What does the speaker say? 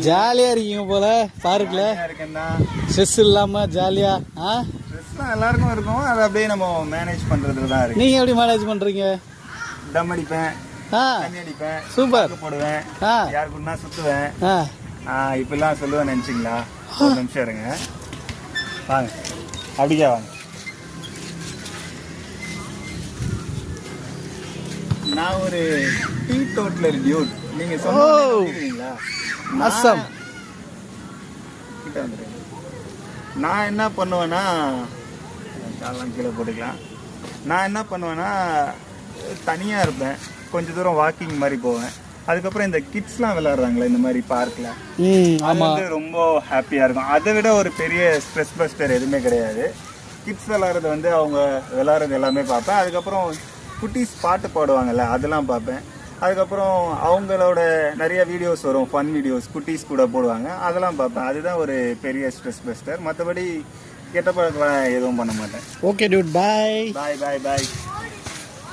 ஜாலியா இருக்கீங்க போல பார்க்ல. ஸ்ட்ரெஸ் இல்லாம ஜாலியா. ஸ்ட்ரெஸ்லாம் எல்லாருக்கும் இருக்கும், அதை அப்படியே நம்ம மேனேஜ் பண்றதுல தான் இருக்கு. நீங்க எப்படி மேனேஜ் பண்றீங்க? தம் அடிப்பேன், தண்ணி அடிப்பேன், சூப்பர் போடுவேன், யார் கூடனா சுத்துவேன். இப்பெல்லாம் சொல்லுவேன் நினைச்சிங்களா? ஒரு நிமிஷம் இருங்க, வாங்க அப்படியே வாங்க. நான் ஒரு டீ டோட்டலர் டியூட். நீங்க சொல்லுவீங்களா? அசம் கிட்ட வந்துருங்க. நான் என்ன பண்ணுவேன்னா, காலெல்லாம் கீழே போட்டுக்கலாம். நான் என்ன பண்ணுவேன்னா, தனியாக இருப்பேன், கொஞ்சம் தூரம் வாக்கிங் மாதிரி போவேன். அதுக்கப்புறம் இந்த கிட்ஸ்லாம் விளையாடுறாங்களே இந்த மாதிரி பார்க்கில், அது வந்து ரொம்ப ஹாப்பியாக இருக்கும். அதை விட ஒரு பெரிய ஸ்ட்ரெஸ் பஸ்டர் எதுவுமே கிடையாது. கிட்ஸ் விளையாடுறது வந்து அவங்க விளையாடுறது எல்லாமே பார்ப்பேன். அதுக்கப்புறம் குட்டீஸ் பாட்டு பாடுவாங்கல்ல, அதெல்லாம் பார்ப்பேன். அதுக்கப்புறம் அவங்களோட நிறைய வீடியோஸ் வரும், ஃபன் வீடியோஸ் குட்டீஸ் கூட போடுவாங்க, அதெல்லாம் பார்ப்பேன். அதுதான் ஒரு பெரிய ஸ்ட்ரெஸ் பஸ்டர். மற்றபடி கெட்ட பழக்கம் எதுவும் பண்ண மாட்டேன். ஓகே டியூட், பாய் பாய் பாய் பாய்.